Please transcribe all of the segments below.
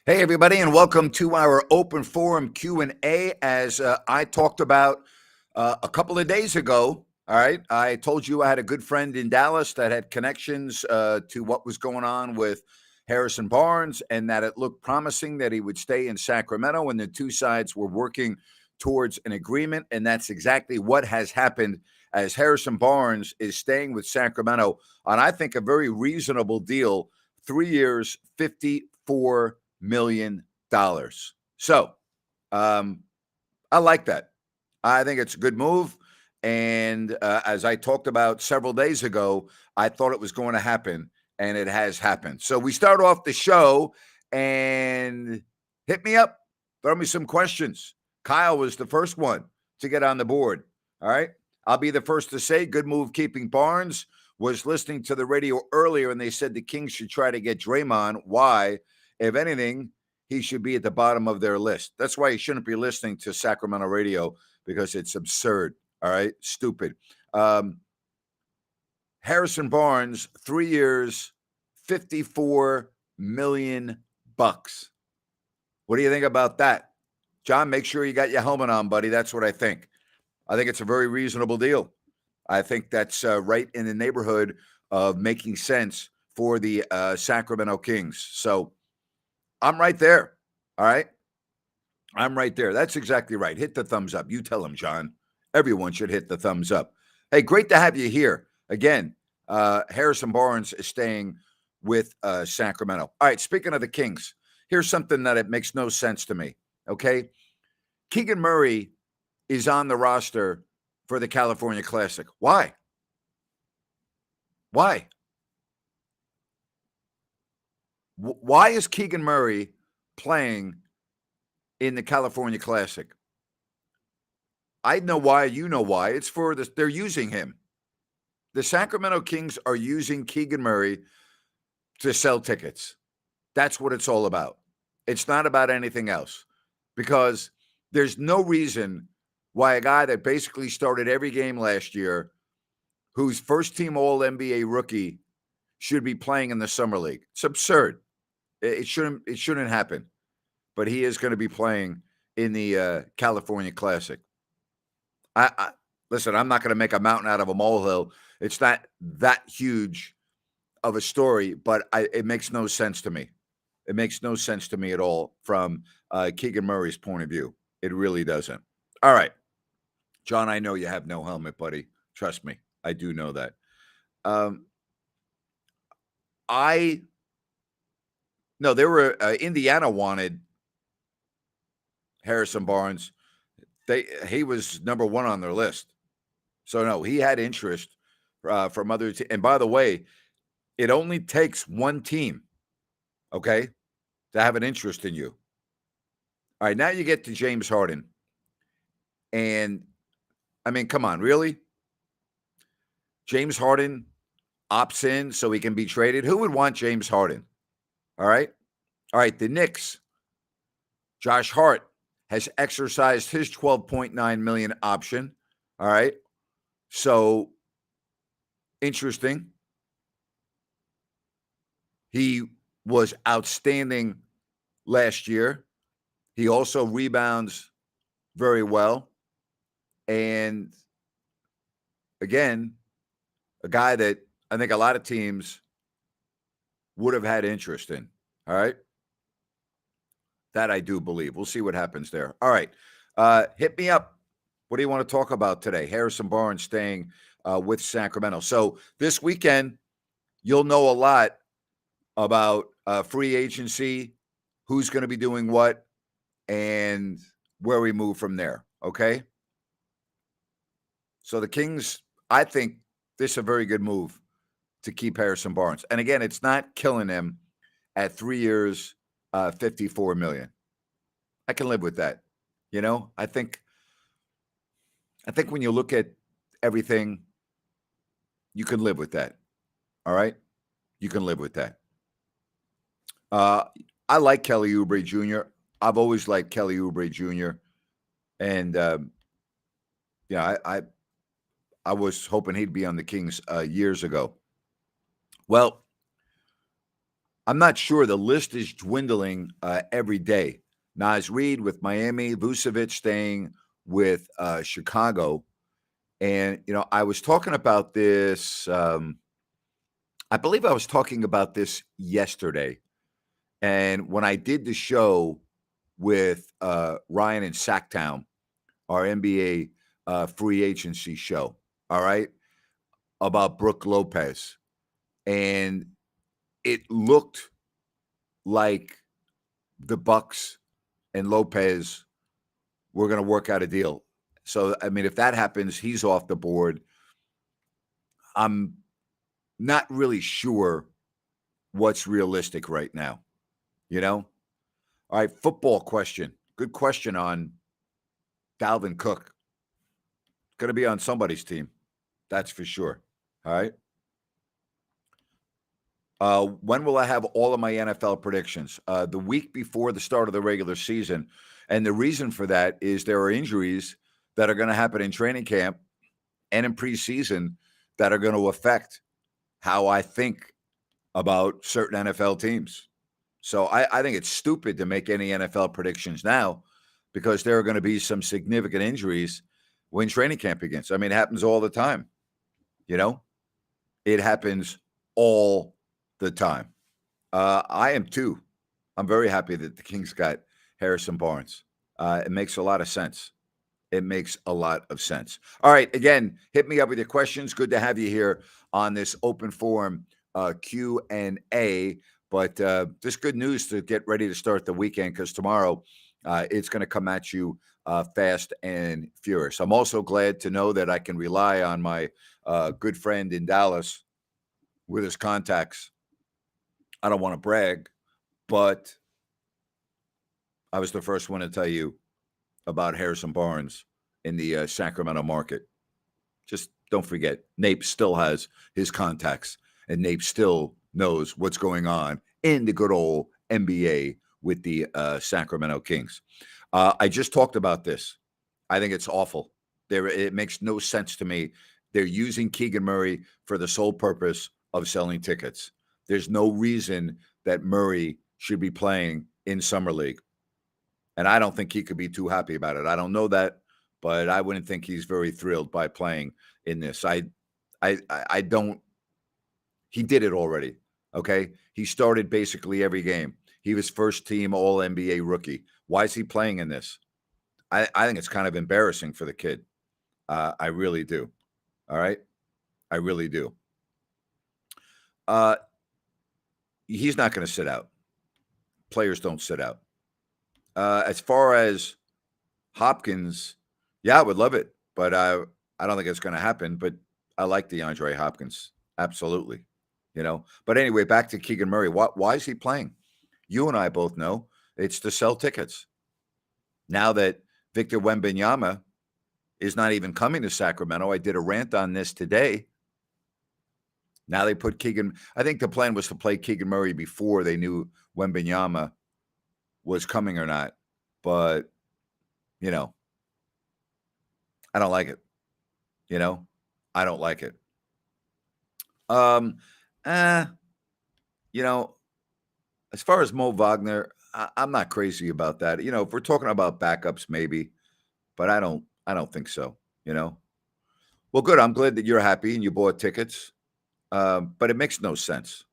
Hey, everybody, and welcome to our open forum Q&A. As I talked about a couple of days ago, all right, I told you I had a good friend in Dallas that had connections to what was going on with Harrison Barnes and that it looked promising that he would stay in Sacramento, and the two sides were working towards an agreement, and that's exactly what has happened as Harrison Barnes is staying with Sacramento on, I think, a very reasonable deal, 3 years, $54 million. So I like that. I think it's a good move. And as I talked about several days ago, I thought it was going to happen, and it has happened. So we start off the show and hit me up. Throw me some questions. Kyle was the first one to get on the board. All right. I'll be the first to say good move keeping Barnes. Was listening to the radio earlier, and they said the Kings should try to get Draymond. Why? If anything, he should be at the bottom of their list. That's why he shouldn't be listening to Sacramento radio, because it's absurd. All right. Stupid. Harrison Barnes, 3 years, $54 million. What do you think about that? John, make sure you got your helmet on, buddy. That's what I think. I think it's a very reasonable deal. I think that's right in the neighborhood of making sense for the Sacramento Kings. So I'm right there. All right. I'm right there. That's exactly right. Hit the thumbs up. You tell him, John. Everyone should hit the thumbs up. Hey, great to have you here. Again, Harrison Barnes is staying with Sacramento. All right, speaking of the Kings, here's something that it makes no sense to me, okay? Keegan Murray is on the roster for the California Classic. Why? Why? Why is Keegan Murray playing in the California Classic? I know why. You know why. It's for this. They're using him. The Sacramento Kings are using Keegan Murray to sell tickets. That's what it's all about. It's not about anything else, because there's no reason why a guy that basically started every game last year, who's first team All NBA rookie, should be playing in the summer league. It's absurd. It shouldn't happen. But he is going to be playing in the California Classic. I listen. I'm not going to make a mountain out of a molehill. It's not that huge of a story, but it makes no sense to me. It makes no sense to me at all from Keegan Murray's point of view. It really doesn't. All right, John, I know you have no helmet, buddy. Trust me, I do know that. I no, there were Indiana wanted Harrison Barnes. He was number one on their list. So no, he had interest from other and by the way, it only takes one team, okay, to have an interest in you. All right, now you get to James Harden. And I mean, come on, really? James Harden opts in so he can be traded. Who would want James Harden? All right. All right, the Knicks. Josh Hart has exercised his $12.9 million option. All right. So interesting. He was outstanding last year. He also rebounds very well. And again, a guy that I think a lot of teams would have had interest in. All right. That I do believe. We'll see what happens there. All right. Hit me up. What do you want to talk about today? Harrison Barnes staying with Sacramento. So this weekend, you'll know a lot about free agency, who's going to be doing what, and where we move from there. Okay. So the Kings, I think this is a very good move to keep Harrison Barnes. And again, it's not killing him at 3 years, 54 million. I can live with that. You know, I think when you look at everything, you can live with that. All right? You can live with that. I like Kelly Oubre Jr. I've always liked Kelly Oubre Jr. And yeah, I was hoping he'd be on the Kings years ago. Well, I'm not sure. The list is dwindling every day. Naz Reid with Miami, Vucevic staying with Chicago. And, I was talking about this. I believe I was talking about this yesterday. And when I did the show with Ryan and Sacktown, our NBA free agency show, all right, about Brooke Lopez. And it looked like the Bucks and Lopez were going to work out a deal. So, I mean, if that happens, he's off the board. I'm not really sure what's realistic right now, you know? All right, football question. Good question on Dalvin Cook. Going to be on somebody's team. That's for sure. All right. When will I have all of my NFL predictions? The week before the start of the regular season. And the reason for that is there are injuries that are going to happen in training camp and in preseason that are going to affect how I think about certain NFL teams. So I think it's stupid to make any NFL predictions now because there are going to be some significant injuries when training camp begins. I mean, it happens all the time. It happens all the time. I am too. I'm very happy that the Kings got Harrison Barnes. It makes a lot of sense. It makes a lot of sense. All right. Again, hit me up with your questions. Good to have you here on this open forum Q&A. But just good news to get ready to start the weekend because tomorrow it's going to come at you fast and furious. I'm also glad to know that I can rely on my good friend in Dallas with his contacts. I don't want to brag, but I was the first one to tell you about Harrison Barnes in the Sacramento market. Just don't forget, Nape still has his contacts, and Nape still knows what's going on in the good old NBA with the Sacramento Kings. I just talked about this. I think it's awful. It makes no sense to me. They're using Keegan Murray for the sole purpose of selling tickets. There's no reason that Murray should be playing in Summer League. And I don't think he could be too happy about it. I don't know that, but I wouldn't think he's very thrilled by playing in this. I don't. He did it already. Okay. He started basically every game. He was first team All NBA rookie. Why is he playing in this? I think it's kind of embarrassing for the kid. I really do. All right. I really do. He's not going to sit out. Players don't sit out. As far as Hopkins, yeah, I would love it, but I don't think it's going to happen. But I like DeAndre Hopkins, absolutely. But anyway, back to Keegan Murray. Why is he playing? You and I both know it's to sell tickets. Now that Victor Wembanyama is not even coming to Sacramento, I did a rant on this today. Now they put Keegan. I think the plan was to play Keegan Murray before they knew Wembanyama was coming or not. But, I don't like it. I don't like it. As far as Mo Wagner, I'm not crazy about that. If we're talking about backups, maybe, but I don't think so. Well, good. I'm glad that you're happy and you bought tickets. But it makes no sense.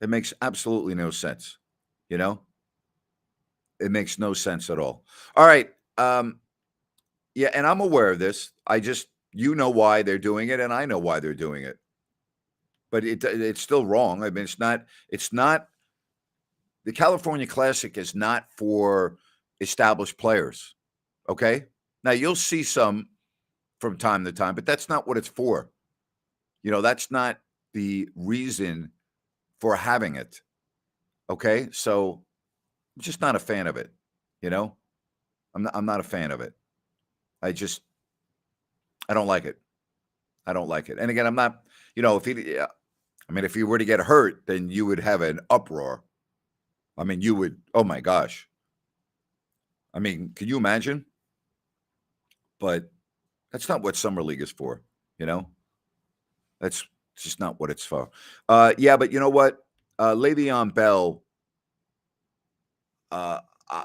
It makes absolutely no sense. It makes no sense at all. All right. Yeah, and I'm aware of this. You know why they're doing it, and I know why they're doing it. But it's still wrong. I mean, it's not the California Classic is not for established players. Okay? Now you'll see some from time to time, but that's not what it's for. That's not the reason for having it. Okay? So I'm just not a fan of it. I'm not a fan of it. I don't like it. I don't like it. And again, I'm not, if he were to get hurt, then you would have an uproar. I mean, you would, oh my gosh. I mean, can you imagine? But that's not what Summer League is for, That's just not what it's for. Yeah, but you know what? Le'Veon Bell, uh, uh,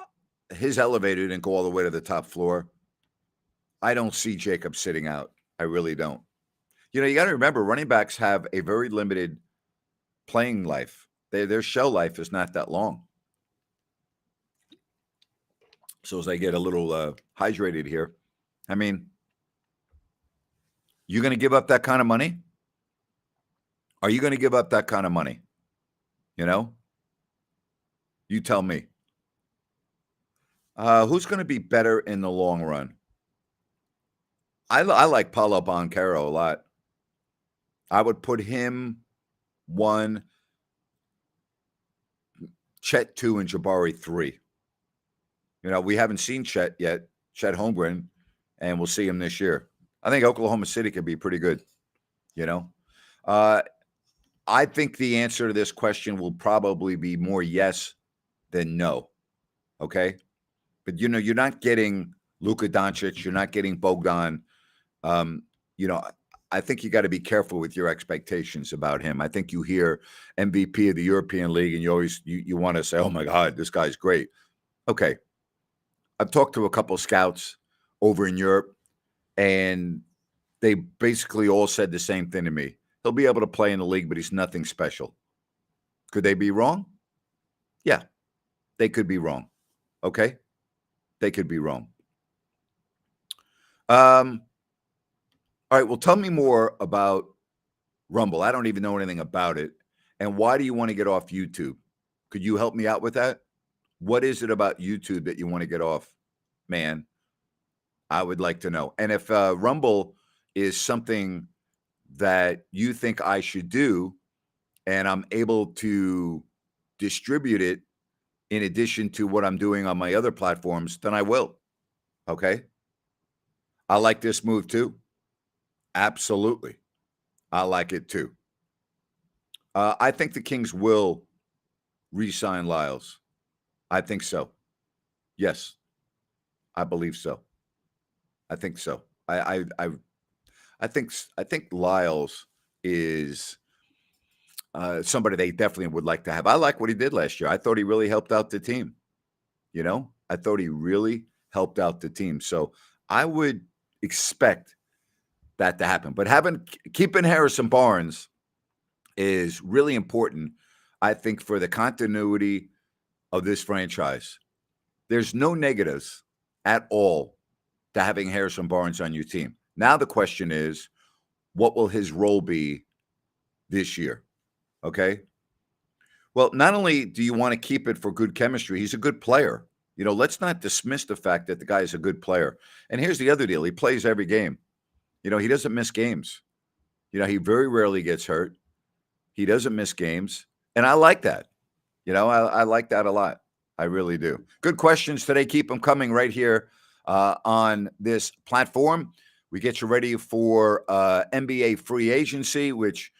his elevator didn't go all the way to the top floor. I don't see Jacob sitting out. I really don't. You got to remember, running backs have a very limited playing life. Their shell life is not that long. So as I get a little hydrated here, I mean, you going to give up that kind of money? Are you going to give up that kind of money? You tell me. Who's going to be better in the long run? I like Paulo Banchero a lot. I would put him 1, Chet 2, and Jabari 3. We haven't seen Chet yet, Chet Holmgren, and we'll see him this year. I think Oklahoma City could be pretty good. I think the answer to this question will probably be more yes than no. Okay? But, you're not getting Luka Doncic. You're not getting Bogdan. I think you got to be careful with your expectations about him. I think you hear MVP of the European League and you always you want to say, oh, my God, this guy's great. Okay. I've talked to a couple of scouts over in Europe, and they basically all said the same thing to me. He'll be able to play in the league, but he's nothing special. Could they be wrong? Yeah, they could be wrong. Okay? They could be wrong. All right, well, tell me more about Rumble. I don't even know anything about it. And why do you want to get off YouTube? Could you help me out with that? What is it about YouTube that you want to get off, man? I would like to know. And if Rumble is something that you think I should do and I'm able to distribute it in addition to what I'm doing on my other platforms, then I will. Okay? I like this move too. Absolutely. I like it too. I think the Kings will re-sign Lyles. I think so. Yes. I believe so. I think so. I think Lyles is somebody they definitely would like to have. I like what he did last year. I thought he really helped out the team. I thought he really helped out the team. So I would expect that to happen. But keeping Harrison Barnes is really important, I think, for the continuity of this franchise. There's no negatives at all to having Harrison Barnes on your team. Now the question is, what will his role be this year? Okay? Well, not only do you want to keep it for good chemistry, he's a good player. Let's not dismiss the fact that the guy is a good player. And here's the other deal. He plays every game. He doesn't miss games. He very rarely gets hurt. He doesn't miss games. And I like that. I like that a lot. I really do. Good questions today. Keep them coming right here on this platform. We get you ready for NBA free agency, which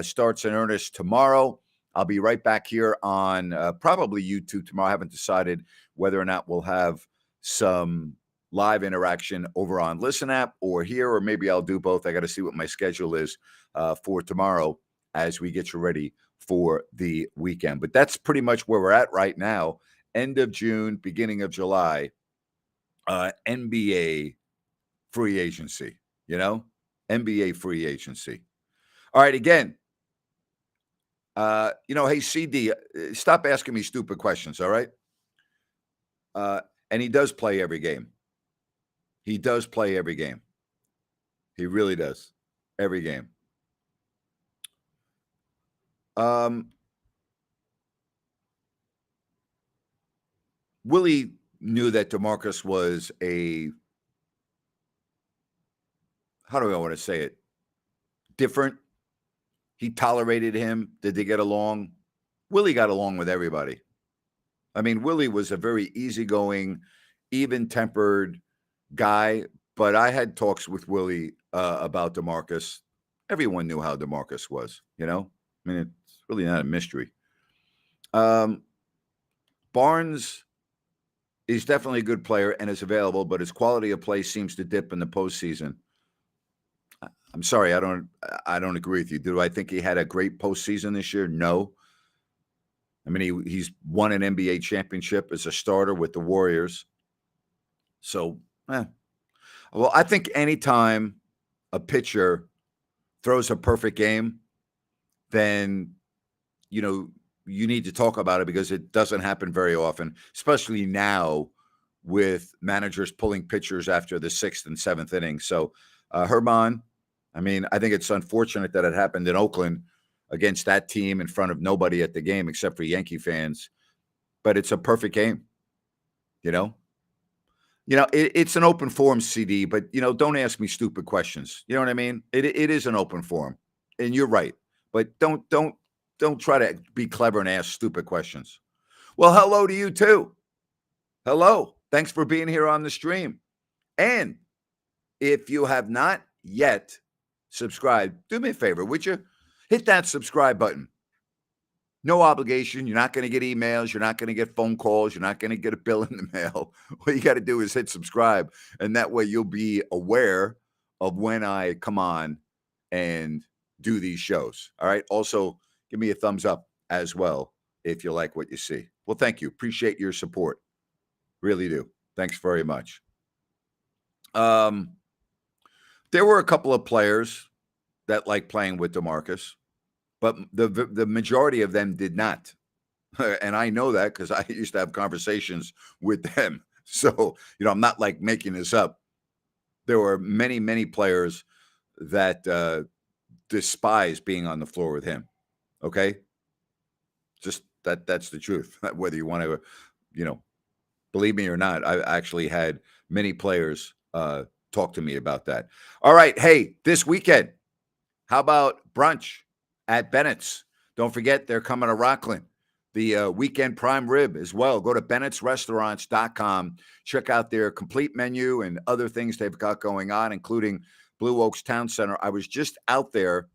starts in earnest tomorrow. I'll be right back here on probably YouTube tomorrow. I haven't decided whether or not we'll have some live interaction over on Listen App or here, or maybe I'll do both. I got to see what my schedule is for tomorrow as we get you ready for the weekend. But that's pretty much where we're at right now. End of June, beginning of July, NBA free agency, NBA free agency. All right, again, hey, CD, stop asking me stupid questions, all right? And he does play every game. He does play every game. He really does. Every game. Willie knew that DeMarcus was how do I want to say it? Different. He tolerated him. Did they get along? Willie got along with everybody. I mean, Willie was a very easygoing, even-tempered guy, but I had talks with Willie about DeMarcus. Everyone knew how DeMarcus was, I mean, it's really not a mystery. Barnes is definitely a good player and is available, but his quality of play seems to dip in the postseason. I'm sorry, I don't agree with you. Do I think he had a great postseason this year? No. I mean, he's won an NBA championship as a starter with the Warriors. So, well, I think anytime a pitcher throws a perfect game, then, you need to talk about it because it doesn't happen very often, especially now with managers pulling pitchers after the 6th and 7th inning. So, Germán, I mean, I think it's unfortunate that it happened in Oakland against that team in front of nobody at the game except for Yankee fans. But it's a perfect game, you know? It's an open forum, CD, but, don't ask me stupid questions. You know what I mean? It is an open forum, and you're right. But don't try to be clever and ask stupid questions. Well, hello to you too. Hello. Thanks for being here on the stream. And if you have not yet subscribed, do me a favor, would you? Hit that subscribe button. No obligation. You're not going to get emails. You're not going to get phone calls. You're not going to get a bill in the mail. What you got to do is hit subscribe. And that way you'll be aware of when I come on and do these shows. All right. Also, give me a thumbs up as well if you like what you see. Well, thank you. Appreciate your support. Really do. Thanks very much. There were a couple of players that like playing with DeMarcus, but the majority of them did not. And I know that because I used to have conversations with them. So, I'm not like making this up. There were many, many players that despise being on the floor with him. Okay. Just that's the truth. Whether you want to, believe me or not, I actually had many players talk to me about that. All right. Hey, this weekend, how about brunch at Bennett's? Don't forget, they're coming to Rockland. The weekend prime rib as well. Go to Bennett'sRestaurants.com. Check out their complete menu and other things they've got going on, including Blue Oaks Town Center. I was just out there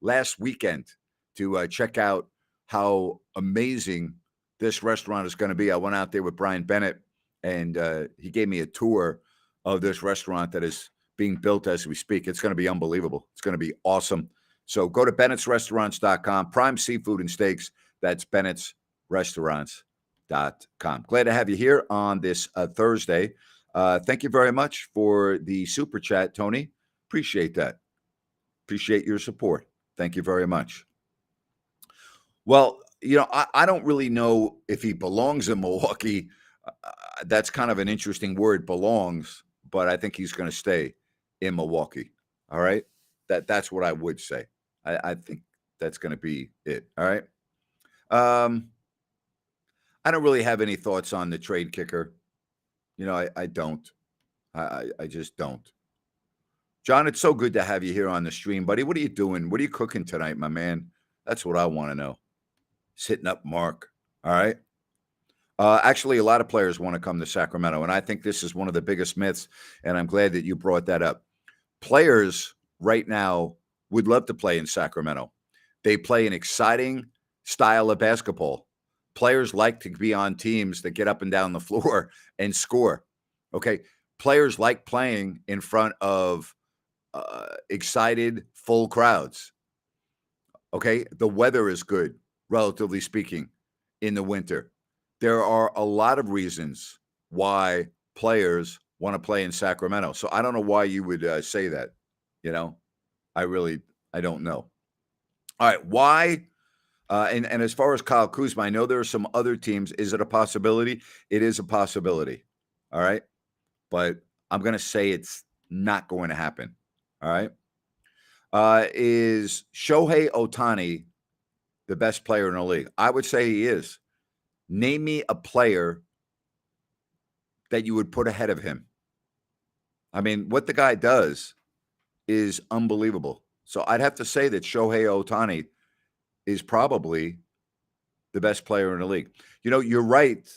last weekend to check out how amazing this restaurant is going to be. I went out there with Brian Bennett, and he gave me a tour of this restaurant that is being built as we speak. It's going to be unbelievable. It's going to be awesome. So go to Bennett'sRestaurants.com. Prime seafood and steaks. That's Bennett'sRestaurants.com. Glad to have you here on this Thursday. Thank you very much for the super chat, Tony. Appreciate that. Appreciate your support. Thank you very much. Well, I don't really know if he belongs in Milwaukee. That's kind of an interesting word, belongs, but I think he's going to stay in Milwaukee. All right. That's what I would say. I think that's going to be it. All right. I don't really have any thoughts on the trade kicker. I don't. I just don't. John, it's so good to have you here on the stream, buddy. What are you doing? What are you cooking tonight, my man? That's what I want to know. Hitting up Mark. All right. Actually, a lot of players want to come to Sacramento, and I think this is one of the biggest myths, and I'm glad that you brought that up. Players right now would love to play in Sacramento. They play an exciting style of basketball. Players like to be on teams that get up and down the floor and score. Okay. Players like playing in front of excited, full crowds. Okay. The weather is good, relatively speaking, in the winter. There are a lot of reasons why players want to play in Sacramento. So I don't know why you would say that. I don't know. All right. Why? And as far as Kyle Kuzma, I know there are some other teams. Is it a possibility? It is a possibility. All right. But I'm going to say it's not going to happen. All right. Is Shohei Ohtani the best player in the league? I would say he is. Name me a player that you would put ahead of him. I mean, what the guy does is unbelievable. So I'd have to say that Shohei Ohtani is probably the best player in the league. You're right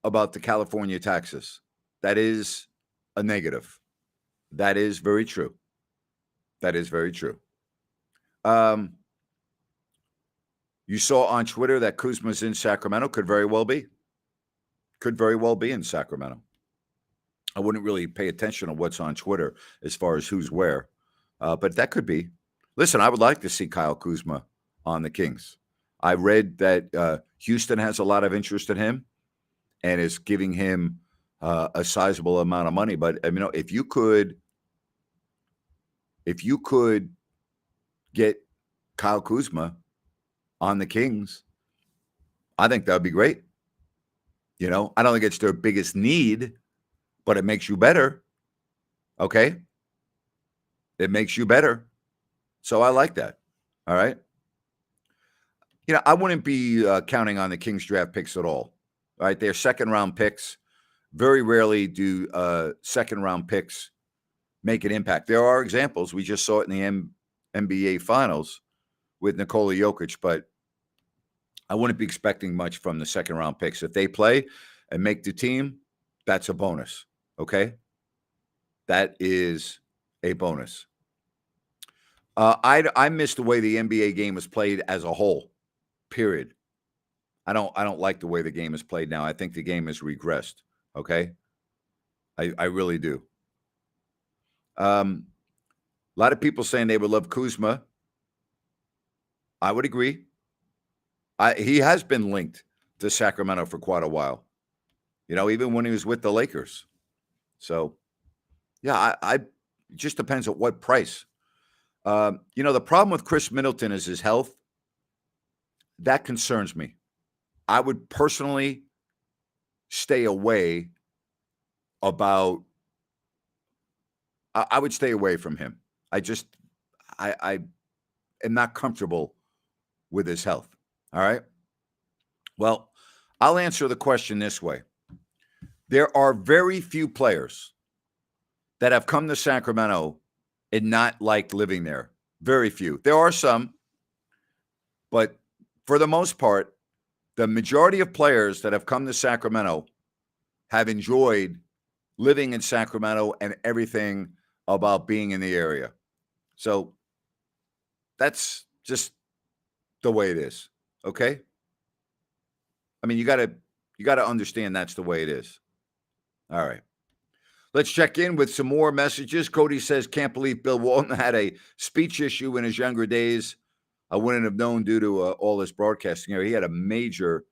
about the California taxes. That is a negative. That is very true. That is very true. You saw on Twitter that Kuzma's in Sacramento. Could very well be. Could very well be in Sacramento. I wouldn't really pay attention to what's on Twitter as far as who's where. But that could be. Listen, I would like to see Kyle Kuzma on the Kings. I read that Houston has a lot of interest in him and is giving him a sizable amount of money. But if you could get Kyle Kuzma on the Kings, I think that would be great. I don't think it's their biggest need, but it makes you better. Okay? It makes you better. So I like that. All right? I wouldn't be counting on the Kings draft picks at all. All right? They're second-round picks. Very rarely do second-round picks make an impact. There are examples. We just saw it in the NBA Finals with Nikola Jokic, but I wouldn't be expecting much from the second-round picks. If they play and make the team, that's a bonus, okay? That is a bonus. I miss the way the NBA game is played as a whole, period. I don't like the way the game is played now. I think the game has regressed, okay? I really do. A lot of people saying they would love Kuzma. I would agree. He has been linked to Sacramento for quite a while, even when he was with the Lakers. So, yeah, it just depends at what price. The problem with Chris Middleton is his health. That concerns me. I would personally stay away I would stay away from him. I am not comfortable with his health. All right. Well, I'll answer the question this way. There are very few players that have come to Sacramento and not liked living there. Very few. There are some, but for the most part, the majority of players that have come to Sacramento have enjoyed living in Sacramento and everything about being in the area. So that's just the way it is. Okay? I mean, you got to understand that's the way it is. All right. Let's check in with some more messages. Cody says, can't believe Bill Walton had a speech issue in his younger days. I wouldn't have known due to all this broadcasting here. He had a major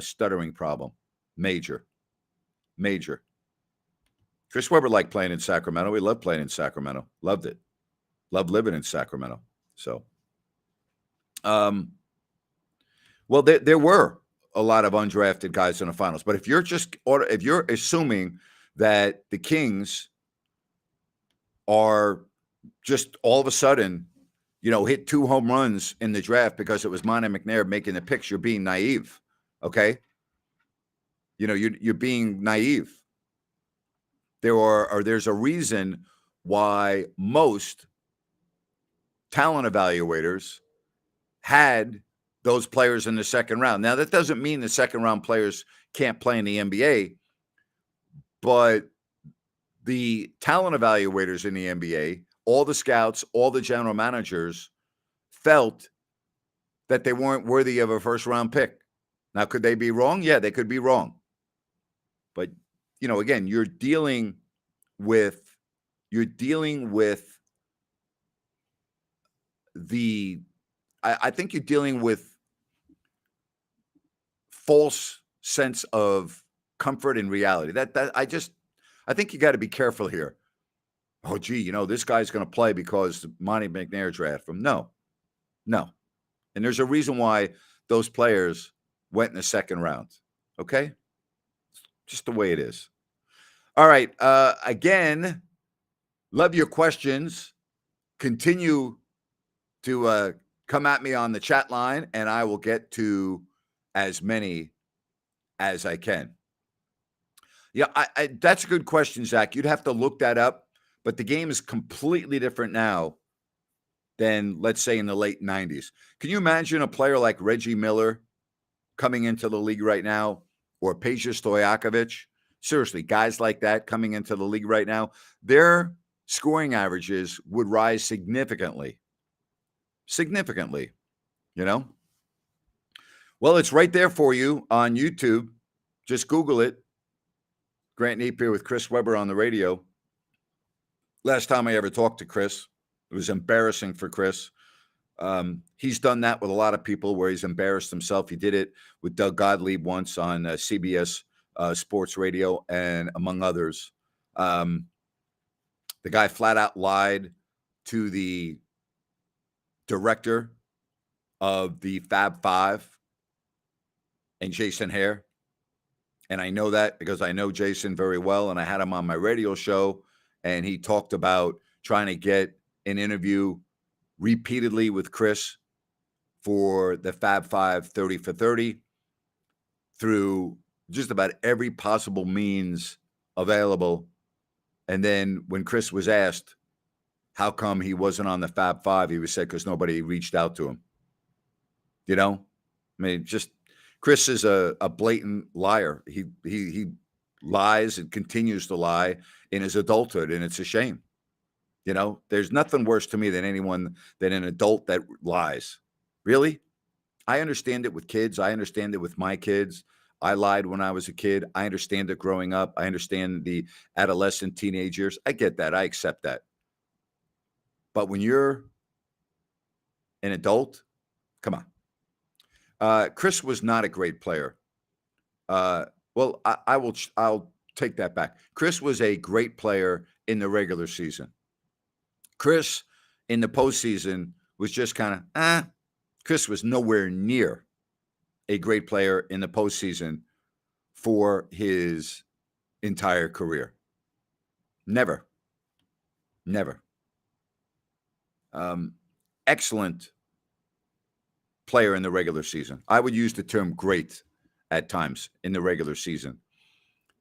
stuttering problem. Major. Chris Webber liked playing in Sacramento. He loved playing in Sacramento. Loved it. Loved living in Sacramento. So, well, there were a lot of undrafted guys in the finals. But if you're assuming that the Kings are just all of a sudden, hit 2 home runs in the draft because it was Monte McNair making the picks, you're being naive. Okay. You're being naive. There's a reason why most talent evaluators had those players in the second round. Now, that doesn't mean the second round players can't play in the NBA, but the talent evaluators in the NBA, all the scouts, all the general managers felt that they weren't worthy of a first round pick. Now, could they be wrong? Yeah, they could be wrong. But, again, you're dealing with I think you're dealing with false sense of comfort and reality. I think you got to be careful here. Oh, gee, this guy's going to play because Monte McNair drafted him. No. And there's a reason why those players went in the second round. Okay? Just the way it is. All right. Again, love your questions. Continue to come at me on the chat line, and I will get to as many as I can. Yeah, that's a good question, Zach. You'd have to look that up, but the game is completely different now than, let's say, in the late 90s. Can you imagine a player like Reggie Miller coming into the league right now, or Peja Stojakovic? Seriously, guys like that coming into the league right now, their scoring averages would rise significantly. Well, it's right there for you on YouTube. Just Google it. Grant Napier with Chris Webber on the radio. Last time I ever talked to Chris, it was embarrassing for Chris. He's done that with a lot of people where he's embarrassed himself. He did it with Doug Gottlieb once on CBS Sports Radio and among others. The guy flat out lied to the director of the Fab Five and Jason Hare. And I know that because I know Jason very well, and I had him on my radio show, and he talked about trying to get an interview repeatedly with Chris for the Fab Five 30 for 30 through just about every possible means available. And then when Chris was asked how come he wasn't on the Fab Five, he was said because nobody reached out to him. You know, I mean, just Chris is a blatant liar. He lies and continues to lie in his adulthood, and it's a shame. You know, there's nothing worse to me than an adult that lies. Really? I understand it with kids. I understand it with my kids. I lied when I was a kid. I understand it growing up. I understand the adolescent, teenage years. I get that. I accept that. But when you're an adult, come on. Chris was not a great player. I'll take that back. Chris was a great player in the regular season. Chris in the postseason was just kind of, Chris was nowhere near a great player in the postseason for his entire career. Never. Excellent player in the regular season. I would use the term great at times in the regular season.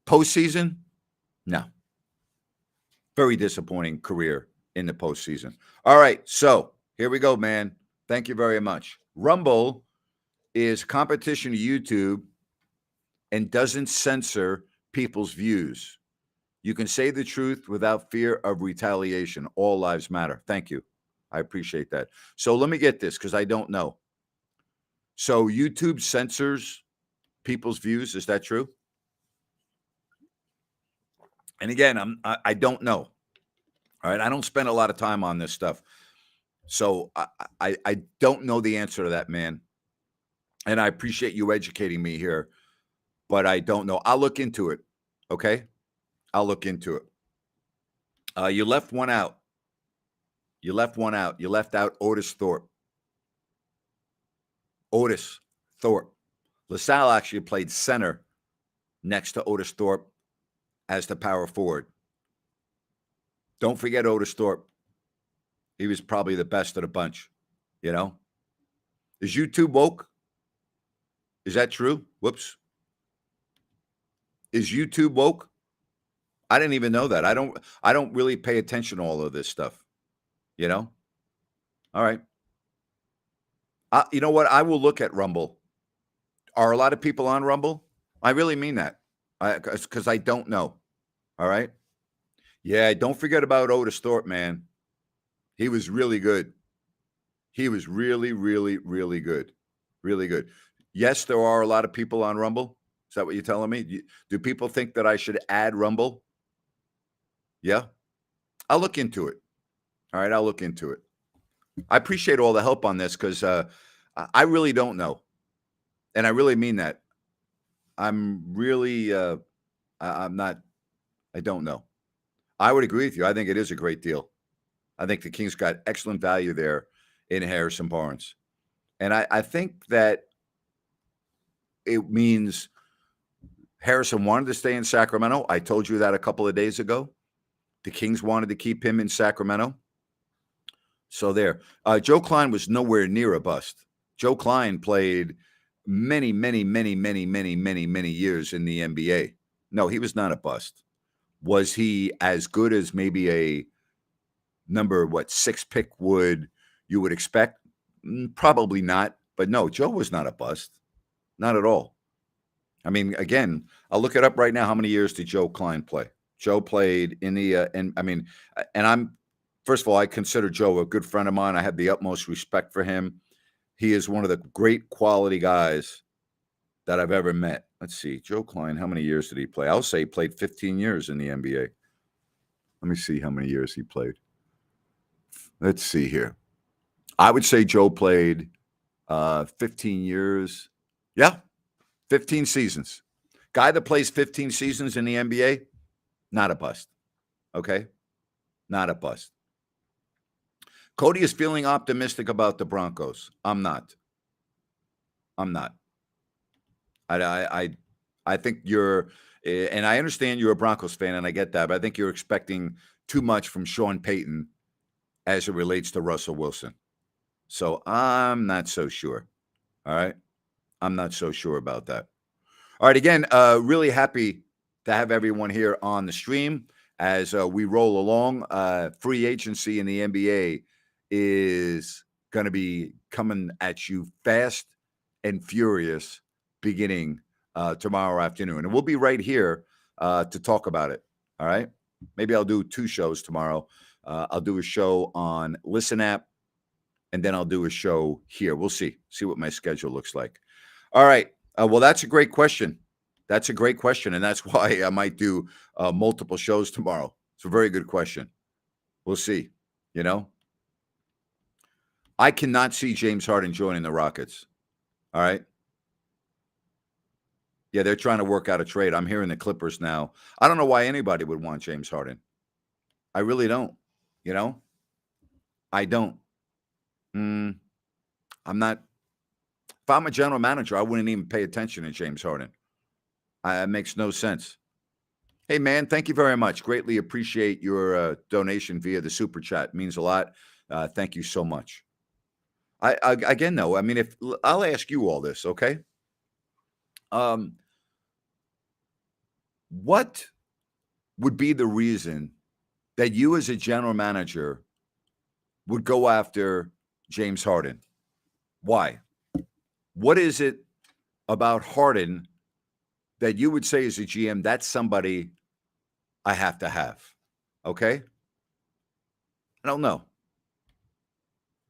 Postseason, no. Very disappointing career in the postseason. All right, so here we go, man. Thank you very much. Rumble is competition to YouTube and doesn't censor people's views. You can say the truth without fear of retaliation. All lives matter. Thank you. I appreciate that. So let me get this because I don't know. So YouTube censors people's views. Is that true? And again, I don't know. All right. I don't spend a lot of time on this stuff. So I don't know the answer to that, man. And I appreciate you educating me here, but I don't know. I'll look into it. Okay. I'll look into it. You left one out. You left out Otis Thorpe. Otis Thorpe. LaSalle actually played center next to Otis Thorpe as the power forward. Don't forget Otis Thorpe. He was probably the best of the bunch, you know? Is YouTube woke? Is that true? Whoops. Is YouTube woke? I didn't even know that. I don't really pay attention to all of this stuff, you know? All right. You know what? I will look at Rumble. Are a lot of people on Rumble? I really mean that. Because I don't know. All right. Yeah, don't forget about Otis Thorpe, man. He was really good. He was really, really, really good. Really good. Yes, there are a lot of people on Rumble. Is that what you're telling me? Do people think that I should add Rumble? Yeah. I'll look into it. All right, I'll look into it. I appreciate all the help on this because I really don't know. And I really mean that. I'm really, I'm not, I don't know. I would agree with you. I think it is a great deal. I think the Kings got excellent value there in Harrison Barnes. And I think that it means Harrison wanted to stay in Sacramento. I told you that a couple of days ago. The Kings wanted to keep him in Sacramento. So there. Joe Klein was nowhere near a bust. Joe Klein played many years in the NBA. No, he was not a bust. Was he as good as maybe a number, 6 pick you would expect? Probably not. But no, Joe was not a bust. Not at all. I mean, again, I'll look it up right now. How many years did Joe Klein play? Joe played in the, first of all, I consider Joe a good friend of mine. I have the utmost respect for him. He is one of the great quality guys that I've ever met. Let's see. Joe Klein, how many years did he play? I'll say he played 15 years in the NBA. Let me see how many years he played. Let's see here. I would say Joe played 15 years. Yeah, 15 seasons. Guy that plays 15 seasons in the NBA, not a bust. Okay? Not a bust. Cody is feeling optimistic about the Broncos. I'm not. I think you're, and I understand you're a Broncos fan, and I get that, but I think you're expecting too much from Sean Payton as it relates to Russell Wilson. So I'm not so sure. All right. I'm not so sure about that. All right. Again, really happy to have everyone here on the stream as we roll along. Free agency in the NBA is going to be coming at you fast and furious beginning tomorrow afternoon. And we'll be right here to talk about it. All right. Maybe I'll do 2 shows tomorrow. I'll do a show on Listen App, and then I'll do a show here. We'll see what my schedule looks like. All right. Well, that's a great question. That's a great question. And that's why I might do multiple shows tomorrow. It's a very good question. We'll see. You know, I cannot see James Harden joining the Rockets. All right. Yeah, they're trying to work out a trade. I'm hearing the Clippers now. I don't know why anybody would want James Harden. I really don't. You know, I don't. I'm not. If I'm a general manager, I wouldn't even pay attention to James Harden. It makes no sense. Hey, man, thank you very much. Greatly appreciate your donation via the Super Chat. It means a lot. Thank you so much. Again, though, I mean, if I'll ask you all this, okay? What would be the reason that you as a general manager would go after James Harden? Why? What is it about Harden that you would say as a GM, that's somebody I have to have? Okay? I don't know.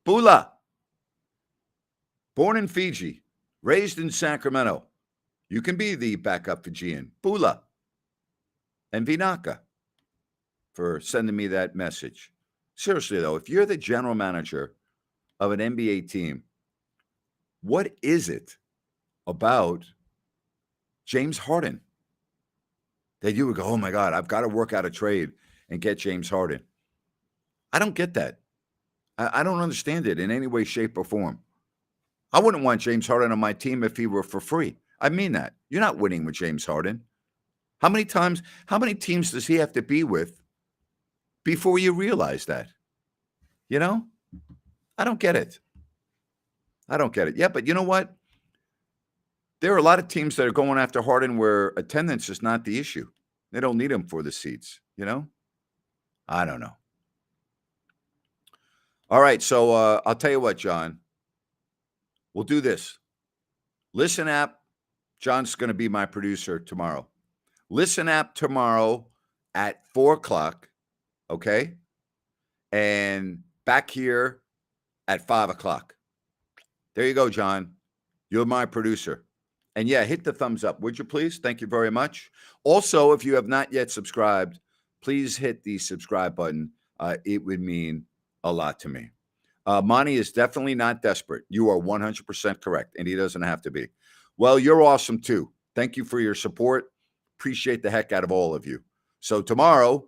Bula. Born in Fiji, raised in Sacramento. You can be the backup for Gian. Bula. And Vinaka for sending me that message. Seriously, though, if you're the general manager of an NBA team, what is it about James Harden that you would go, oh, my God, I've got to work out a trade and get James Harden? I don't get that. I don't understand it in any way, shape, or form. I wouldn't want James Harden on my team if he were for free. I mean that. You're not winning with James Harden. How many teams does he have to be with before you realize that? You know? I don't get it. Yeah, but you know what? There are a lot of teams that are going after Harden where attendance is not the issue. They don't need him for the seats, you know? I don't know. All right, so I'll tell you what, John. We'll do this. Listen App. John's going to be my producer tomorrow. Listen App tomorrow at 4 o'clock, okay? And back here at 5 o'clock. There you go, John. You're my producer. And yeah, hit the thumbs up, would you please? Thank you very much. Also, if you have not yet subscribed, please hit the subscribe button. It would mean a lot to me. Monty is definitely not desperate. You are 100% correct, and he doesn't have to be. Well, you're awesome too. Thank you for your support. Appreciate the heck out of all of you. So tomorrow,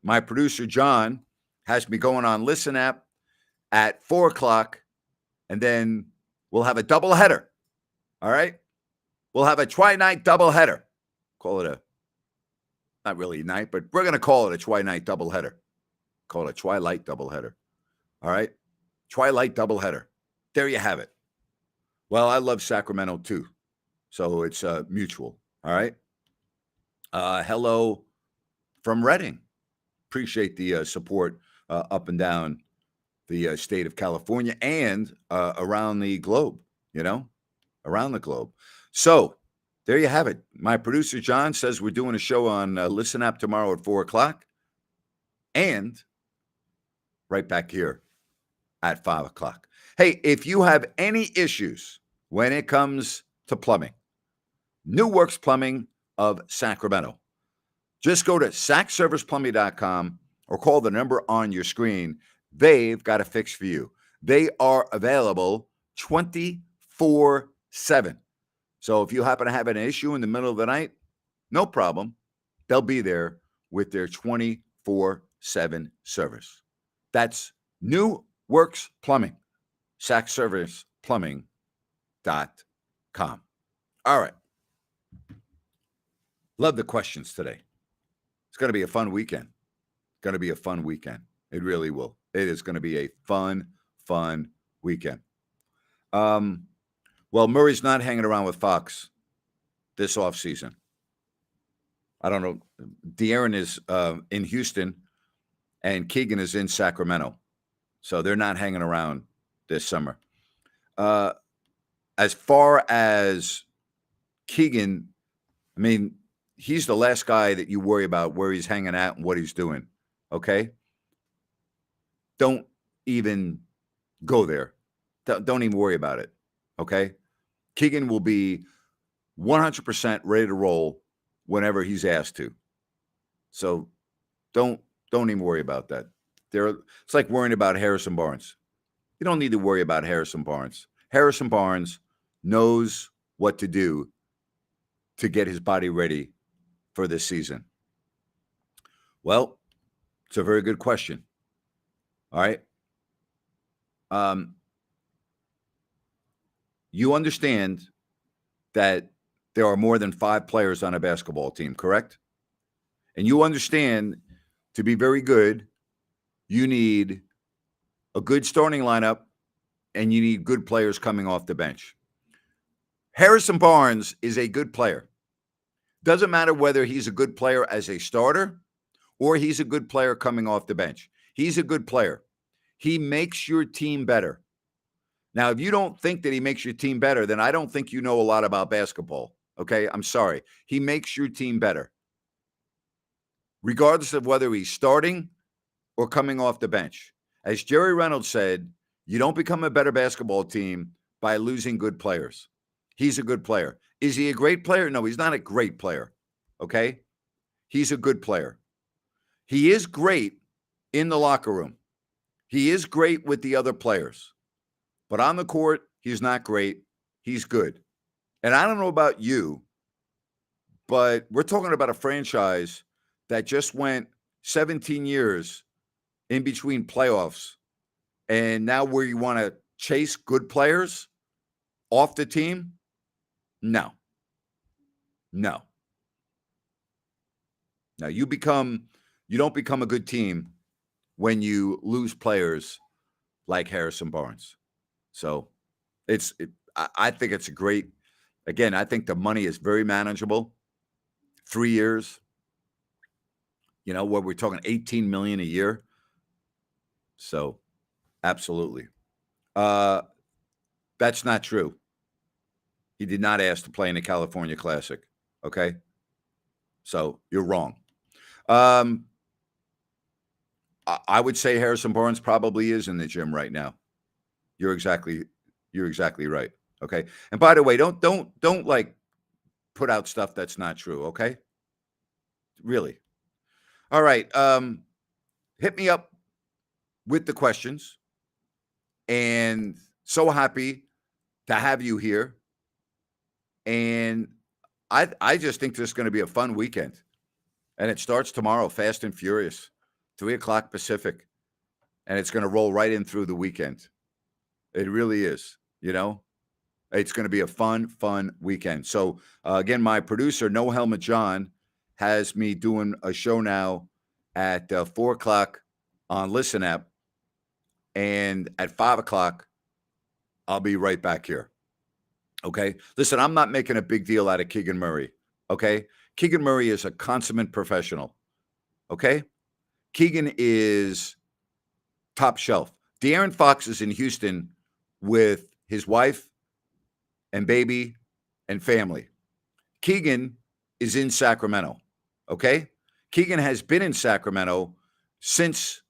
my producer, John, has me going on Listen App at 4 o'clock, and then we'll have a double header. All right? We'll have a Twi-Night double header. Call it not really a night, but we're going to call it a Twi-Night double header. Call it a Twilight double header. All right? Twilight double header. There you have it. Well, I love Sacramento too. So it's mutual. All right? Hello from Reading. Appreciate the support up and down the state of California and around the globe, around the globe. So there you have it. My producer, John, says we're doing a show on Listen App tomorrow at 4 o'clock and right back here at 5 o'clock. Hey, if you have any issues when it comes to plumbing, New Works Plumbing of Sacramento. Just go to sackserviceplumbing.com or call the number on your screen. They've got a fix for you. They are available 24/7. So if you happen to have an issue in the middle of the night, no problem. They'll be there with their 24/7 service. That's New Works Plumbing, SackServicePlumbing.com. All right. Love the questions today. It's going to be a fun weekend. Going to be a fun weekend. It really will. It is going to be a fun weekend. Well, Murray's not hanging around with Fox this offseason. I don't know. De'Aaron is in Houston, and Keegan is in Sacramento. So they're not hanging around this summer. As far as Keegan, I mean, he's the last guy that you worry about where he's hanging out and what he's doing, okay? Don't even go there. Don't even worry about it, okay? Keegan will be 100% ready to roll whenever he's asked to. So don't even worry about that. It's like worrying about Harrison Barnes. You don't need to worry about Harrison Barnes. Harrison Barnes knows what to do to get his body ready for this season. Well, it's a very good question. All right. You understand that there are more than 5 players on a basketball team, correct? And you understand to be very good, you need a good starting lineup and you need good players coming off the bench. Harrison Barnes is a good player. Doesn't matter whether he's a good player as a starter or he's a good player coming off the bench. He's a good player. He makes your team better. Now, if you don't think that he makes your team better, then I don't think you know a lot about basketball. Okay? I'm sorry. He makes your team better. Regardless of whether he's starting or coming off the bench. As Jerry Reynolds said, you don't become a better basketball team by losing good players. He's a good player. Is he a great player? No, he's not a great player. Okay? He's a good player. He is great in the locker room. He is great with the other players. But on the court, he's not great. He's good. And I don't know about you, but we're talking about a franchise that just went 17 years in between playoffs. And now where you want to chase good players off the team? No. Now you don't become a good team when you lose players like Harrison Barnes. So I think it's a great, again, I think the money is very manageable. 3 years, where we're talking $18 million a year. So absolutely. That's not true. He did not ask to play in the California Classic. Okay. So you're wrong. I would say Harrison Barnes probably is in the gym right now. You're exactly right. Okay. And by the way, don't like put out stuff that's not true. Okay. Really. All right. Hit me up with the questions, and so happy to have you here. And I just think this is going to be a fun weekend, and it starts tomorrow, fast and furious, 3:00 Pacific, and it's going to roll right in through the weekend. It really is. It's going to be a fun weekend. So again, my producer, No Helmet John, has me doing a show now at 4:00 on Listen App, and at 5:00 I'll be right back here. Okay. Listen, I'm not making a big deal out of Keegan Murray. Okay. Keegan Murray is a consummate professional. Okay. Keegan is top shelf. De'Aaron Fox is in Houston with his wife and baby and family. Keegan is in Sacramento. Okay. Keegan has been in Sacramento since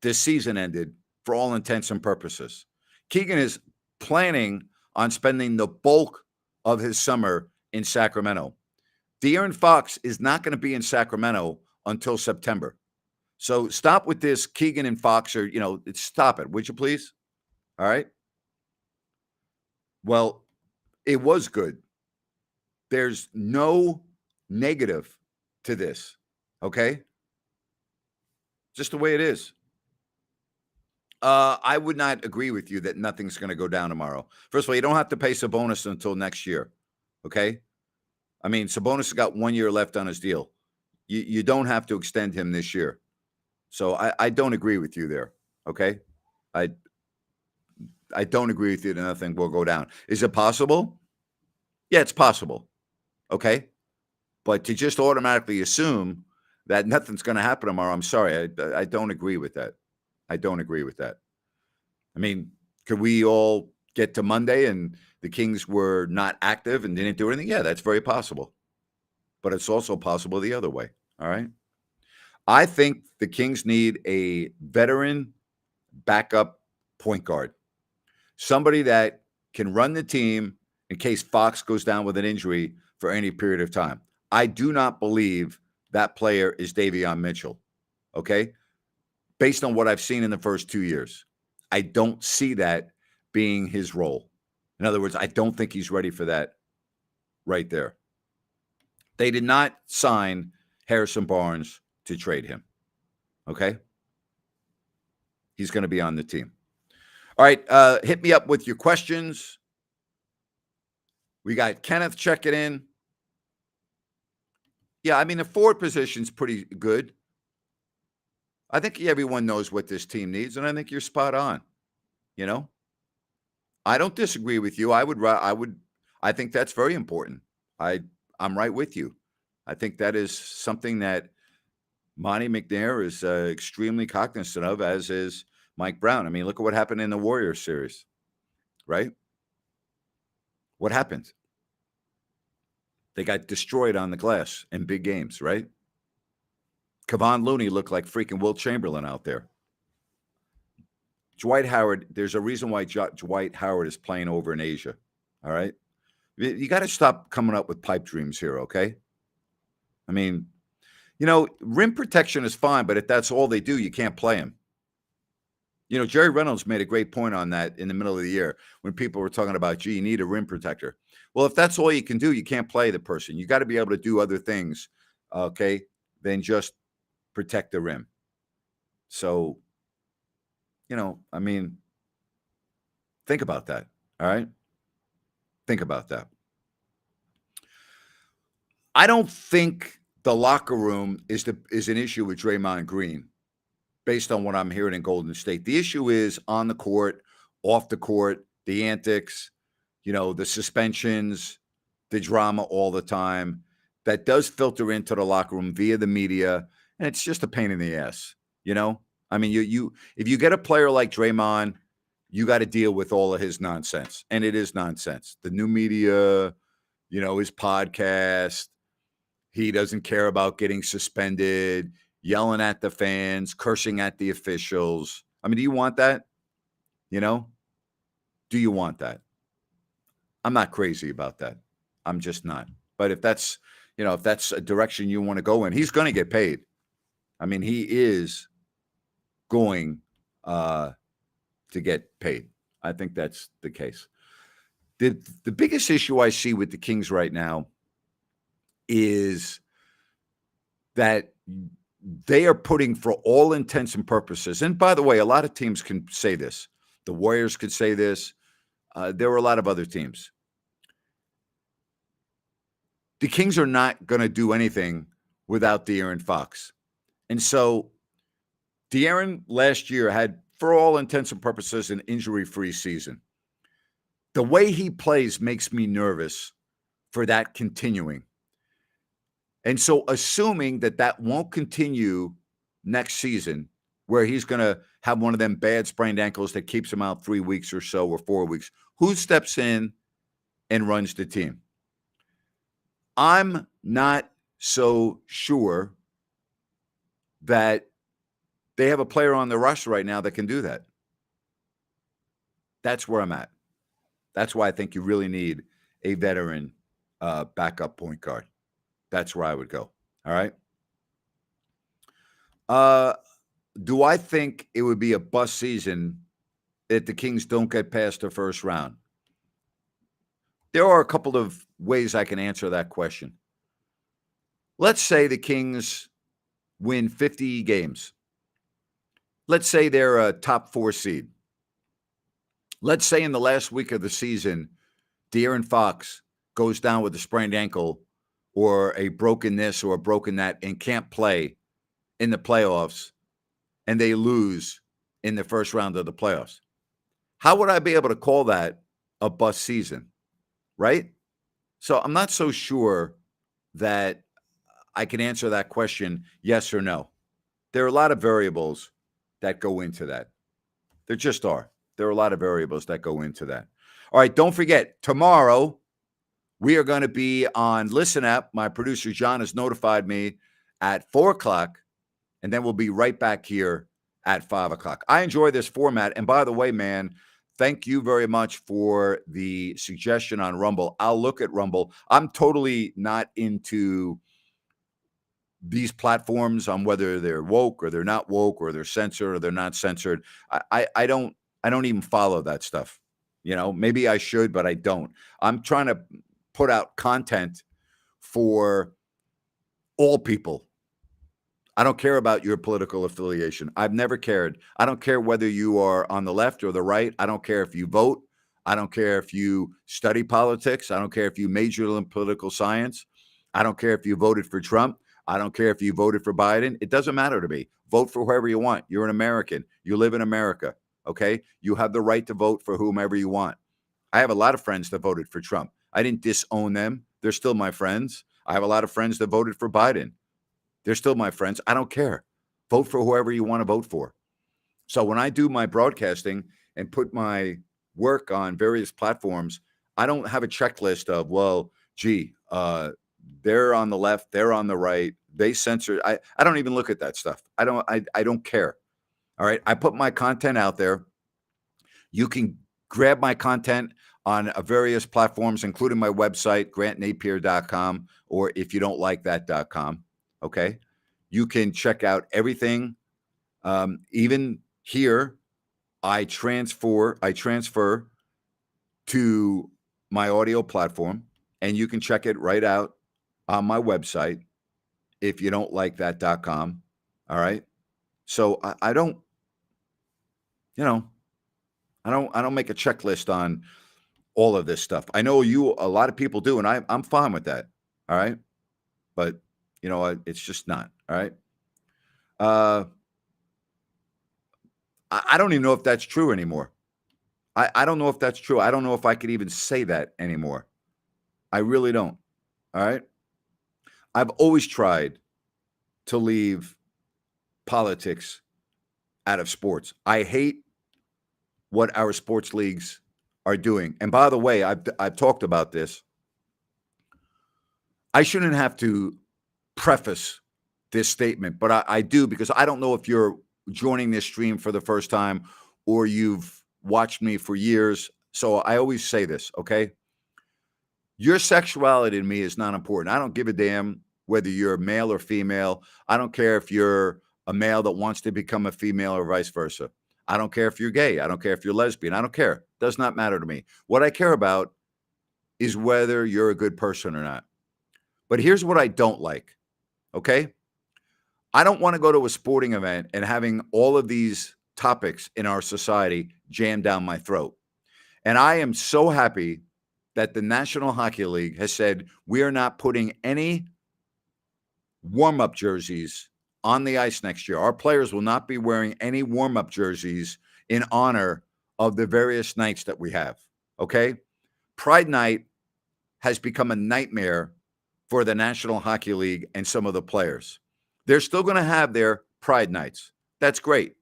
this season ended for all intents and purposes. Keegan is planning on spending the bulk of his summer in Sacramento. De'Aaron Fox is not going to be in Sacramento until September. So stop with this Keegan and Fox, or, stop it, would you please? All right. Well, it was good. There's no negative to this. Okay. Just the way it is. I would not agree with you that nothing's going to go down tomorrow. First of all, you don't have to pay Sabonis until next year. Okay. I mean, Sabonis has got 1 year left on his deal. You don't have to extend him this year. So I don't agree with you there. Okay. I I don't agree with you that nothing will go down. Is it possible? Yeah, it's possible. Okay. But to just automatically assume that nothing's going to happen tomorrow, I'm sorry. I don't agree with that. I don't agree with that. I mean, could we all get to Monday and the Kings were not active and didn't do anything? Yeah, that's very possible. But it's also possible the other way. All right. I think the Kings need a veteran backup point guard, somebody that can run the team in case Fox goes down with an injury for any period of time. I do not believe that player is Davion Mitchell. Okay. Based on what I've seen in the first 2 years, I don't see that being his role. In other words, I don't think he's ready for that right there. They did not sign Harrison Barnes to trade him. Okay. He's going to be on the team. All right. Hit me up with your questions. We got Kenneth checking in. Yeah, I mean, the forward position's pretty good. I think everyone knows what this team needs, and I think you're spot on. You know, I don't disagree with you. I think that's very important. I'm right with you. I think that is something that Monty McNair is extremely cognizant of, as is Mike Brown. I mean, look at what happened in the Warriors series, right? What happened? They got destroyed on the glass in big games, right? Kevon Looney looked like freaking Wilt Chamberlain out there. Dwight Howard, there's a reason why Dwight Howard is playing over in Asia, all right? You got to stop coming up with pipe dreams here, okay? I mean, rim protection is fine, but if that's all they do, you can't play him. Jerry Reynolds made a great point on that in the middle of the year when people were talking about, gee, you need a rim protector. Well, if that's all you can do, you can't play the person. You got to be able to do other things, okay, than just protect the rim. So, I mean, think about that, all right? Think about that. I don't think the locker room is an issue with Draymond Green, based on what I'm hearing in Golden State. The issue is on the court, off the court, the antics, the suspensions, the drama all the time. That does filter into the locker room via the media, and it's just a pain in the ass. I mean, if you get a player like Draymond, you got to deal with all of his nonsense, and it is nonsense. The new media, his podcast. He doesn't care about getting suspended, yelling at the fans, cursing at the officials. I mean, do you want that? Do you want that? I'm not crazy about that. I'm just not. But if that's a direction you want to go in, he's going to get paid. I mean, he is going to get paid. I think that's the case. The biggest issue I see with the Kings right now is that they are putting, for all intents and purposes, and by the way, a lot of teams can say this. The Warriors could say this. There were a lot of other teams. The Kings are not going to do anything without De'Aaron Fox. And so De'Aaron last year had, for all intents and purposes, an injury-free season. The way he plays makes me nervous for that continuing. And so assuming that won't continue next season, where he's going to have one of them bad sprained ankles that keeps him out 3 weeks or so, or 4 weeks, who steps in and runs the team? I'm not so sure that they have a player on the roster right now that can do that. That's where I'm at. That's why I think you really need a veteran backup point guard. That's where I would go. All right. Do I think it would be a bust season that the Kings don't get past the first round? There are a couple of ways I can answer that question. Let's say the Kings win 50 games. Let's say they're a top 4 seed. Let's say in the last week of the season, De'Aaron Fox goes down with a sprained ankle or a broken this or a broken that and can't play in the playoffs, and they lose in the first round of the playoffs. How would I be able to call that a bust season, right? So I'm not so sure that I can answer that question yes or no. There are a lot of variables that go into that. There just are. There are a lot of variables that go into that. All right, don't forget, tomorrow we are going to be on Listen App. My producer, John, has notified me at 4 o'clock, and then we'll be right back here at 5 o'clock. I enjoy this format. And by the way, man, thank you very much for the suggestion on Rumble. I'll look at Rumble. I'm totally not into these platforms on whether they're woke or they're not woke or they're censored or they're not censored. I don't even follow that stuff. You know, maybe I should, but I don't. I'm trying to put out content for all people. I don't care about your political affiliation. I've never cared. I don't care whether you are on the left or the right. I don't care if you vote. I don't care if you study politics. I don't care if you major in political science. I don't care if you voted for Trump. I don't care if you voted for Biden. It doesn't matter to me. Vote for whoever you want. You're an American. You live in America, okay? You have the right to vote for whomever you want. I have a lot of friends that voted for Trump. I didn't disown them. They're still my friends. I have a lot of friends that voted for Biden. They're still my friends. I don't care. Vote for whoever you want to vote for. So when I do my broadcasting and put my work on various platforms, I don't have a checklist of, well, gee, they're on the left, they're on the right, they censor. I don't even look at that stuff. I don't care. All right. I put my content out there. You can grab my content on various platforms, including my website, grantnapier.com, or if you don't like that.com. Okay. You can check out everything. Even here, I transfer to my audio platform, and you can check it right out on my website if you don't like that.com. All right. So I don't, you know, I don't make a checklist on all of this stuff. I know a lot of people do, and I'm fine with that. All right. But you know, it's just not. All right. I don't even know if that's true anymore. I don't know if that's true. I don't know if I could even say that anymore. I really don't. All right. I've always tried to leave politics out of sports. I hate what our sports leagues are doing. And by the way, I've talked about this. I shouldn't have to preface this statement, but I do, because I don't know if you're joining this stream for the first time or you've watched me for years. So I always say this, okay? Your sexuality to me is not important. I don't give a damn whether you're male or female. I don't care if you're a male that wants to become a female or vice versa. I don't care if you're gay. I don't care if you're lesbian. I don't care. It does not matter to me. What I care about is whether you're a good person or not. But here's what I don't like, okay? I don't want to go to a sporting event and having all of these topics in our society jammed down my throat. And I am so happy that the National Hockey League has said we are not putting any warm-up jerseys on the ice next year. Our players will not be wearing any warm-up jerseys in honor of the various nights that we have, okay? Pride Night has become a nightmare for the National Hockey League and some of the players. They're still going to have their Pride Nights. That's great.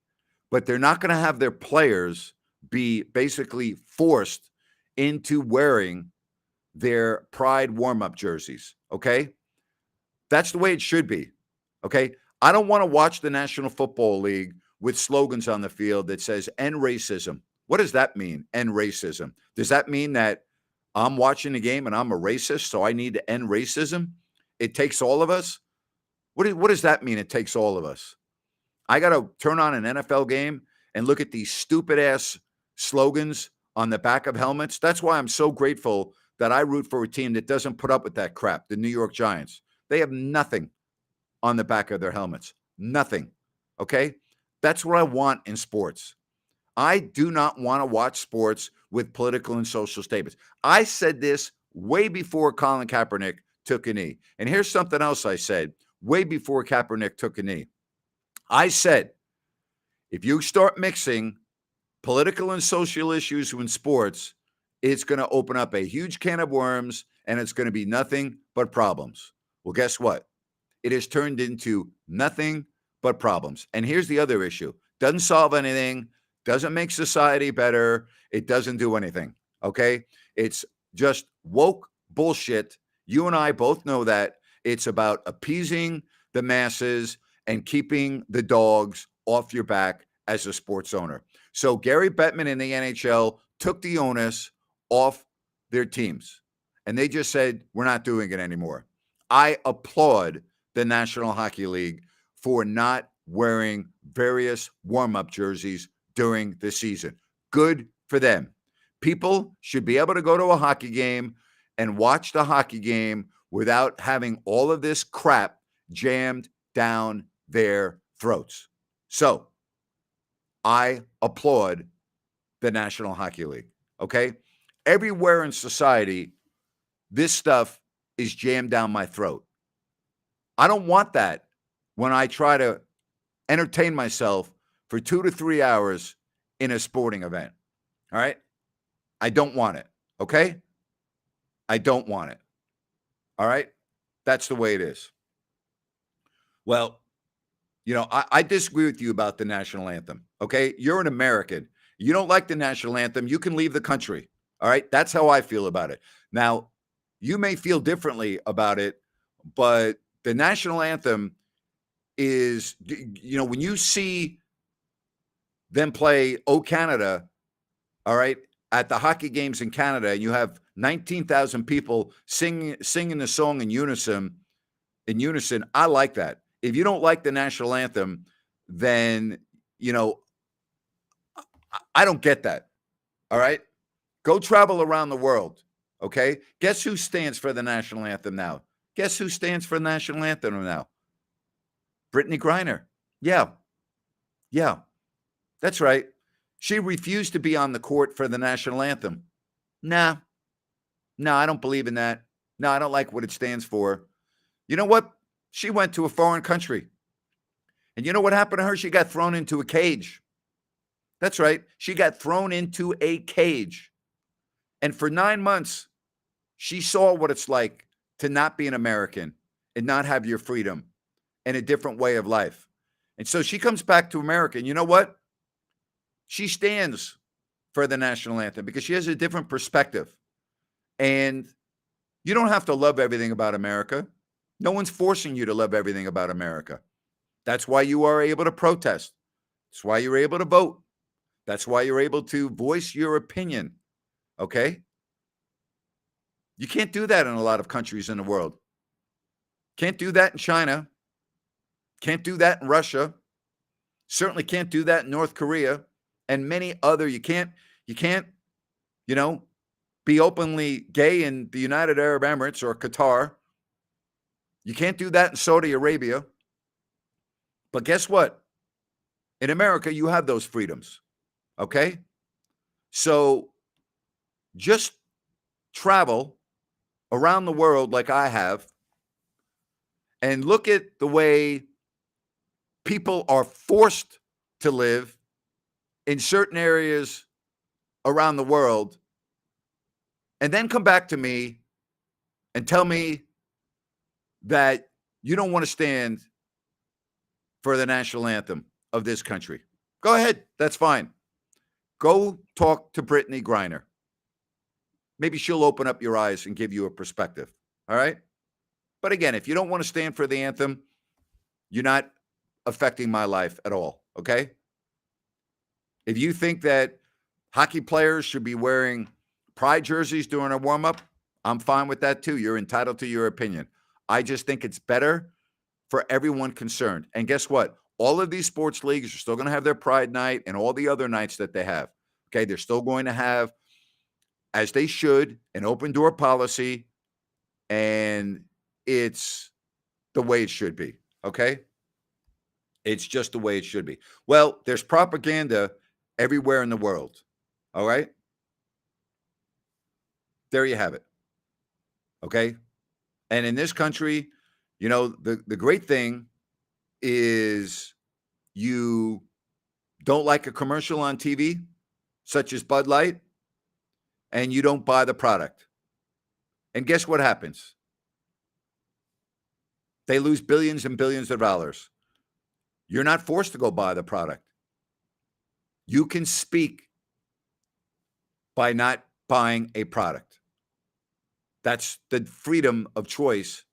But they're not going to have their players be basically forced into wearing their Pride warm-up jerseys, okay? That's the way it should be, okay? I don't want to watch the National Football League with slogans on the field that says, end racism. What does that mean, end racism? Does that mean that I'm watching the game and I'm a racist, so I need to end racism? It takes all of us? What does that mean, it takes all of us? I got to turn on an NFL game and look at these stupid-ass slogans on the back of helmets. That's why I'm so grateful that I root for a team that doesn't put up with that crap, the New York Giants. They have nothing on the back of their helmets. Nothing. Okay? That's what I want in sports. I do not want to watch sports with political and social statements. I said this way before Colin Kaepernick took a knee. And here's something else I said way before Kaepernick took a knee. I said, if you start mixing political and social issues in sports, it's going to open up a huge can of worms and it's going to be nothing but problems. Well, guess what? It has turned into nothing but problems. And here's the other issue. Doesn't solve anything, doesn't make society better, it doesn't do anything, okay? It's just woke bullshit. You and I both know that. It's about appeasing the masses and keeping the dogs off your back as a sports owner. So Gary Bettman and the NHL took the onus off their teams, and they just said, we're not doing it anymore. I applaud the National Hockey League for not wearing various warm-up jerseys during the season. Good for them. People should be able to go to a hockey game and watch the hockey game without having all of this crap jammed down their throats. So I applaud the National Hockey League, okay? Everywhere in society, this stuff is jammed down my throat. I don't want that when I try to entertain myself for 2 to 3 hours in a sporting event, all right? I don't want it, okay? I don't want it, all right? That's the way it is. Well, you know, I disagree with you about the national anthem, okay? You're an American. You don't like the national anthem, you can leave the country, all right? That's how I feel about it. Now, you may feel differently about it, but the national anthem is, you know, when you see them play "O Canada," all right, at the hockey games in Canada, and you have 19,000 people singing the song in unison, I like that. If you don't like the national anthem, then, you know, I don't get that. All right? Go travel around the world, okay? Guess who stands for the national anthem now? Guess who stands for the national anthem now? Brittany Griner. Yeah. That's right. She refused to be on the court for the national anthem. Nah, I don't believe in that. No, I don't like what it stands for. You know what? She went to a foreign country. And you know what happened to her? She got thrown into a cage. That's right. She got thrown into a cage. And for 9 months, she saw what it's like to not be an American and not have your freedom and a different way of life. And so she comes back to America. And you know what? She stands for the national anthem because she has a different perspective. And you don't have to love everything about America. No one's forcing you to love everything about America. That's why you are able to protest. That's why you're able to vote. That's why you're able to voice your opinion. Okay? You can't do that in a lot of countries in the world. Can't do that in China. Can't do that in Russia. Certainly can't do that in North Korea and many other. You can't, you know, be openly gay in the United Arab Emirates or Qatar. You can't do that in Saudi Arabia. But guess what? In America, you have those freedoms. Okay? So just travel around the world like I have and look at the way people are forced to live in certain areas around the world, and then come back to me and tell me that you don't want to stand for the national anthem of this country. Go ahead. That's fine. Go talk to Brittany Griner. Maybe she'll open up your eyes and give you a perspective. All right? But again, if you don't want to stand for the anthem, you're not affecting my life at all. Okay? If you think that hockey players should be wearing pride jerseys during a warm-up, I'm fine with that too. You're entitled to your opinion. I just think it's better for everyone concerned. And guess what? All of these sports leagues are still going to have their pride night and all the other nights that they have. Okay. They're still going to have, as they should, an open door policy, and it's the way it should be. Okay. It's just the way it should be. Well, there's propaganda everywhere in the world. All right. There you have it. Okay. And in this country, the great thing is you don't like a commercial on TV, such as Bud Light, and you don't buy the product. And guess what happens? They lose billions and billions of dollars. You're not forced to go buy the product. You can speak by not buying a product. That's the freedom of choice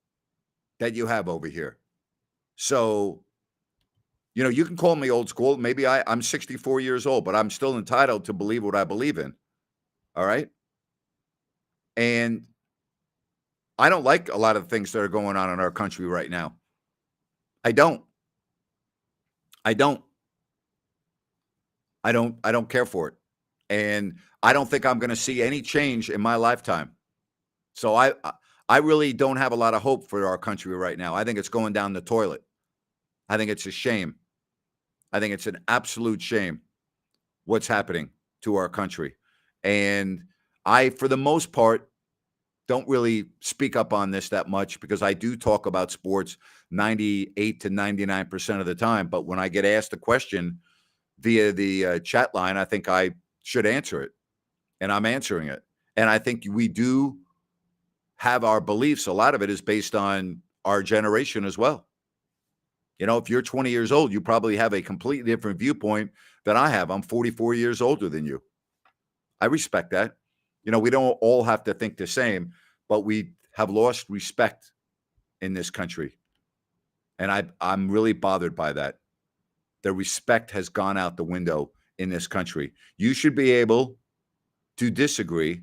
that you have over here. So, you can call me old school. Maybe I'm 64 years old, but I'm still entitled to believe what I believe in. All right. And I don't like a lot of things that are going on in our country right now. I don't. I don't care for it. And I don't think I'm going to see any change in my lifetime. So I really don't have a lot of hope for our country right now. I think it's going down the toilet. I think it's a shame. I think it's an absolute shame what's happening to our country. And I, for the most part, don't really speak up on this that much because I do talk about sports 98 to 99% of the time. But when I get asked a question via the chat line, I think I should answer it. And I'm answering it. And I think we do have our beliefs. A lot of it is based on our generation as well. If you're 20 years old, you probably have a completely different viewpoint than I have. I'm 44 years older than you. I respect that. We don't all have to think the same, but we have lost respect in this country. And I'm really bothered by that. The respect has gone out the window in this country. You should be able to disagree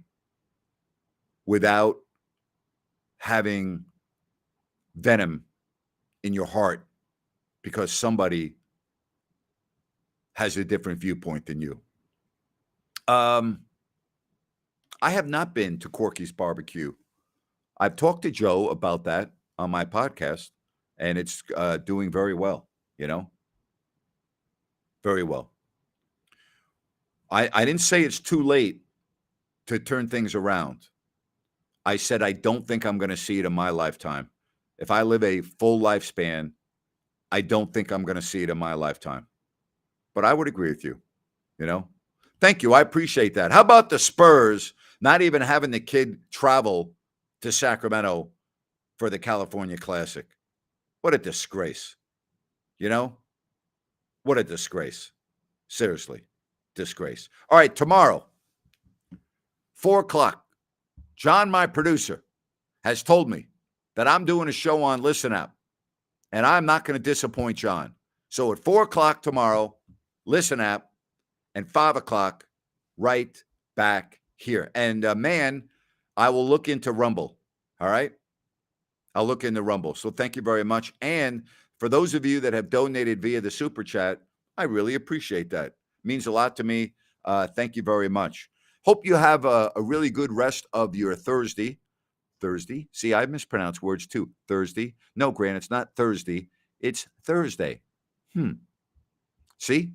without having venom in your heart because somebody has a different viewpoint than you. I have not been to Corky's Barbecue. I've talked to Joe about that on my podcast, and it's doing very well, very well. I didn't say it's too late to turn things around. I said I don't think I'm going to see it in my lifetime. If I live a full lifespan, I don't think I'm going to see it in my lifetime. But I would agree with you, Thank you. I appreciate that. How about the Spurs not even having the kid travel to Sacramento for the California Classic? What a disgrace. What a disgrace. Seriously, disgrace. All right, tomorrow, 4:00. John, my producer, has told me that I'm doing a show on Listen App, and I'm not going to disappoint John. So at 4:00 tomorrow, Listen App, and 5:00 right back here. And man, I will look into Rumble. All right. I'll look into Rumble. So thank you very much. And for those of you that have donated via the super chat, I really appreciate that. It means a lot to me. Thank you very much. Hope you have a really good rest of your Thursday. Thursday. See, I mispronounce words too. Thursday. No, Grant, it's not Thursday. It's Thursday. See?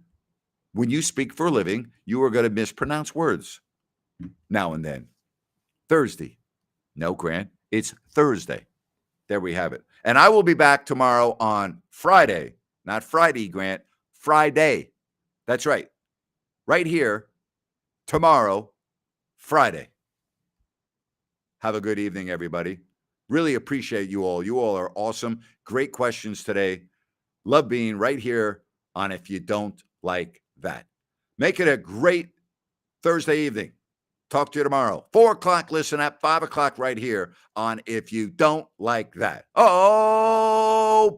When you speak for a living, you are going to mispronounce words now and then. Thursday. No, Grant, it's Thursday. There we have it. And I will be back tomorrow on Friday. Not Friday, Grant. Friday. That's right. Right here. Tomorrow, Friday. Have a good evening, everybody. Really appreciate you all. You all are awesome. Great questions today. Love being right here on If You Don't Like That. Make it a great Thursday evening. Talk to you tomorrow. 4:00, Listen App, 5:00 right here on If You Don't Like That. Oh!